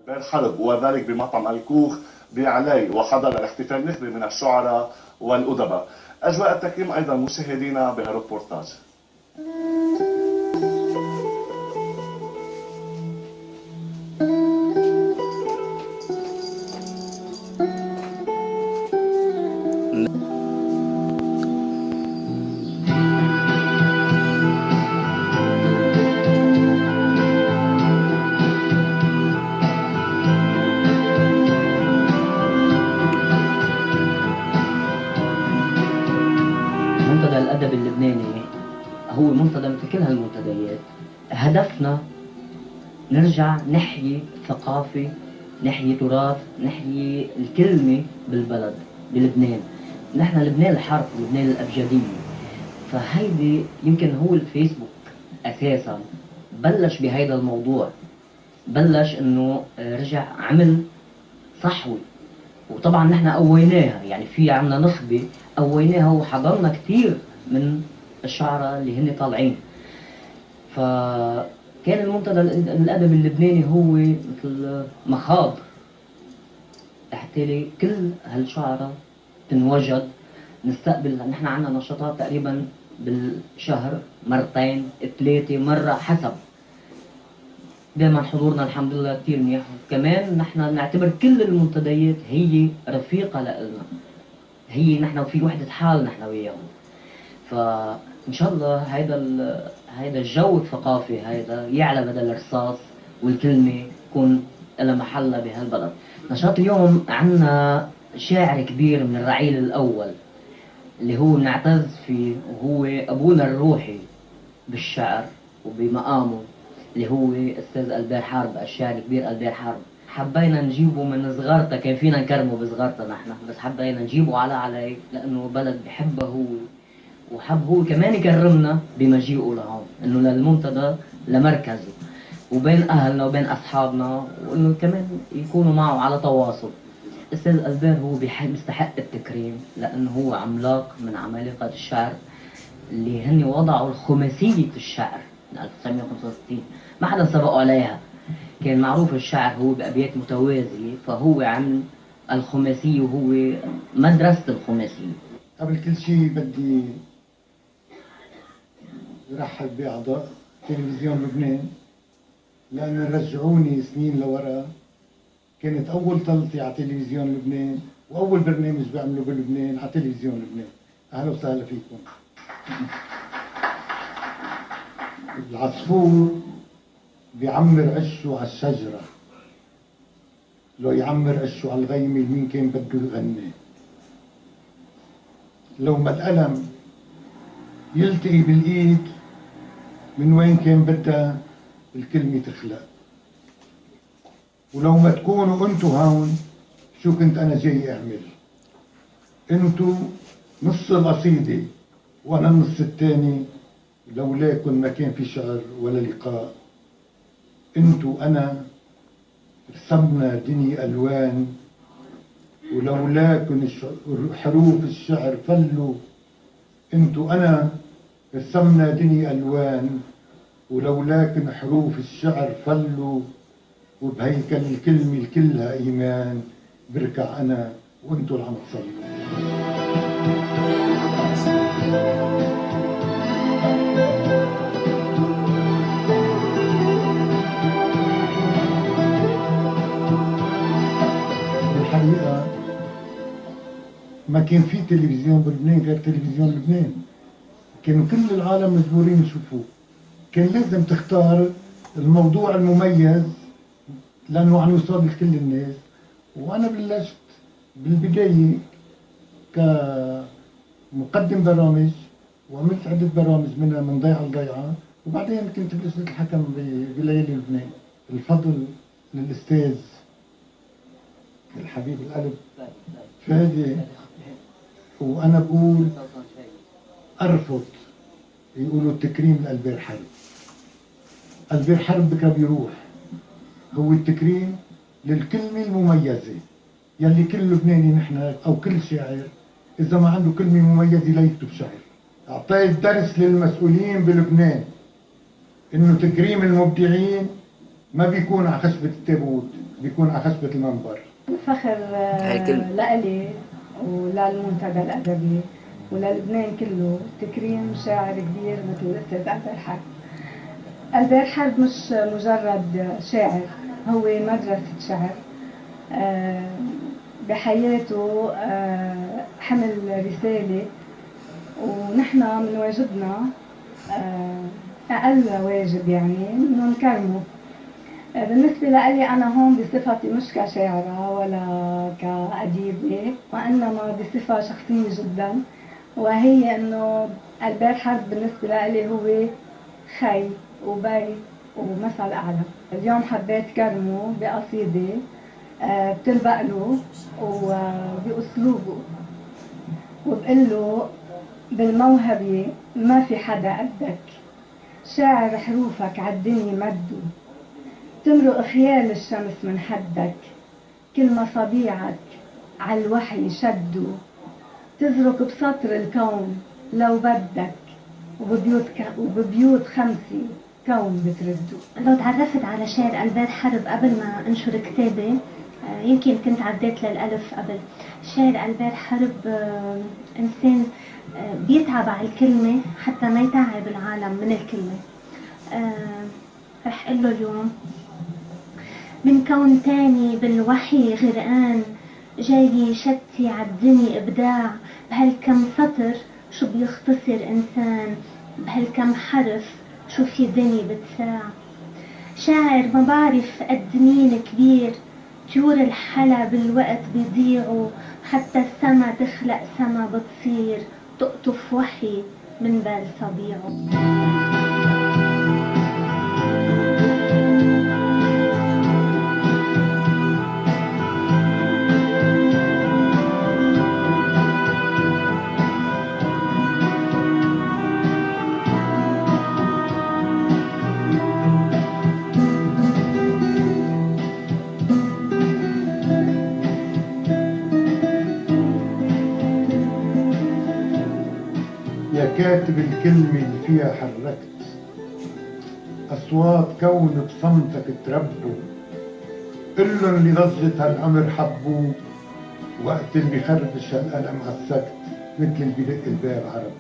بين حرب وذلك بمطعم الكوخ بعلي، وحضر الاحتفال النخبة من الشعراء والأدباء. أجواء التكريم أيضا مشاهدينا بهالريبورتاج. منتدى الأدب اللبناني هو منتدى مثل كل هالمنتديات. هدفنا نرجع نحيي ثقافة، نحيي تراث، نحيي الكلمة بالبلد بلبنان. نحن لبنان الحرب، لبنان الأبجدية. فهيدي يمكن هو الفيسبوك أساسا بلش بهيدا الموضوع، بلش إنه رجع عمل صحوي. وطبعا نحن قويناها، يعني في عنا نخبة قويناها وحضرنا كثير من الشعراء اللي هن طالعين. فكان المنتدى الأدب اللبناني هو مثل مخاض لحتى كل هالشعراء تنوجد. نستقبل، نحن عنا نشاطات تقريبا بالشهر مرتين 3 مرة حسب. دائما حضورنا الحمد لله كثير منيح. وكمان نحن نعتبر كل المنتديات هي رفيقة لنا، هي نحن في وحدة حال نحن وياهم. فإن شاء الله هيدا الجو الثقافي هيدا يعلى بدل الرصاص، والكلمة يكون لها محلها بهالبلد. نشاط اليوم عنا شاعر كبير من الرعيل الأول اللي هو نعتز فيه، وهو أبونا الروحي بالشعر وبمقامه، اللي هو أستاذ ألبير حرب، الشاعر الكبير ألبير حرب. حبينا نجيبه من صغرته، كان فينا نكرمه بصغرته نحن، بس حبينا نجيبه علي لأنه بلد بحبه هو، وحب هو كمان يكرمنا بمجيئه لهون، إنه للمنتدى لمركزه وبين أهلنا وبين أصحابنا، وإنه كمان يكونوا معه على تواصل. أستاذ ألبير هو بيستحق التكريم لأنه هو عملاق من عمالقة الشعر اللي هن وضعوا الخماسية الشعر من 1965، ما حدا سبقوا عليها. كان معروف الشعر هو بأبيات متوازية، فهو عمل الخماسية وهو مدرسة الخماسية. قبل كل شيء بدي رحب بأعضاء تلفزيون لبنان، لأن رجعوني سنين لورا. كانت أول طلتي على تلفزيون لبنان وأول برنامج بعمله بلبنان على تلفزيون لبنان. أهلا وسهلا فيكم. العصفور بيعمر عشه على الشجرة، لو يعمر عشه على الغيمة مين كان بده يغني؟ لو ما القلم يلتقي بالإيد من وين كان بدها الكلمة تخلق؟ ولو ما تكونوا انتو هون شو كنت انا جاي اعمل؟ انتو نص القصيدة وانا النص الثاني، لولاكن ما كان في شعر ولا لقاء. انتو انا رسمنا دنيا الوان، ولولاكن حروف الشعر فلوا. انتو انا رسمنا دنيا الوان، ولولاكن حروف الشعر فلوا. وبهيكل الكلمة الكلها إيمان، بركع أنا وأنتو اللي عم تصلوا. بالحقيقة ما كان في تلفزيون بلبنان غير تلفزيون لبنان، كانوا كل العالم مجبورين يشوفوه. كان لازم تختار الموضوع المميز لأنه عم يوصل لكل الناس. وأنا بلشت بالبداية كمقدم برامج، وعملت عدة برامج منها من ضيعة لضيعة، وبعدين كنت بلشت الحكم بليالي لبنان. الفضل للأستاذ الحبيب القلب فادي. وأنا بقول أرفض يقولوا التكريم لألبير حرب. ألبير حرب بكره بيروح. هو التكريم للكلمة المميزة يلي كل لبناني نحن أو كل شاعر إذا ما عنده كلمة مميزة لا يكتب شعر. أعطيت درس للمسؤولين بلبنان إنه تكريم المبدعين ما بيكون على خشبة التابوت، بيكون على خشبة المنبر. فخر لإلي وللمنتدى الأدبي وللبنان كله تكريم شاعر كبير مثل الأستاذ ألبير حرب. ألبير حرب مش مجرد شاعر، هو مدرسة شعر. بحياته حمل رسالة، ونحن من واجبنا أقل واجب يعني إنه نكرمه. بالنسبة لي أنا هون بصفتي مش كشاعرة ولا كأديبة، وإنما بصفة شخصية جدا، وهي إنه ألبير حرب بالنسبة لي هو خي وبي ومثل أعلى. اليوم حبيت كرمه بقصيدة بتلبق له وبأسلوبه، وبقول له بالموهبة ما في حدا قدك، شاعر حروفك عالدنيا مدو، تمرق خيال الشمس من حدك، كل مصابيعك عالوحي شدو، تزرق بسطر الكون لو بدك، وببيوت خمسة كون بتردو. لو تعرفت على شعر ألبير حرب قبل ما انشر كتابي يمكن كنت عديت للألف قبل. شعر ألبير حرب إنسان بيتعب على الكلمة حتى ما يتعب العالم من الكلمة. رح قله اليوم: من كون تاني بالوحي غرقان، جاي شتي عالدنيا إبداع، بهالكم سطر شو بيختصر إنسان، بهالكم حرف شو في دني بتساع. شاعر ما بعرف قد مين كبير، طيور الحلا بالوقت بيضيعوا، حتى السما تخلق سما بتصير، تقطف وحي من بال صبيعه. يا كاتب الكلمة اللي فيها حركت، أصوات كون بصمتك تربوا، قلن اللي ضجت هالأمر حبوه، وقت اللي بخربش هالقلم عالسكت مثل اللي بدق الباب عرب.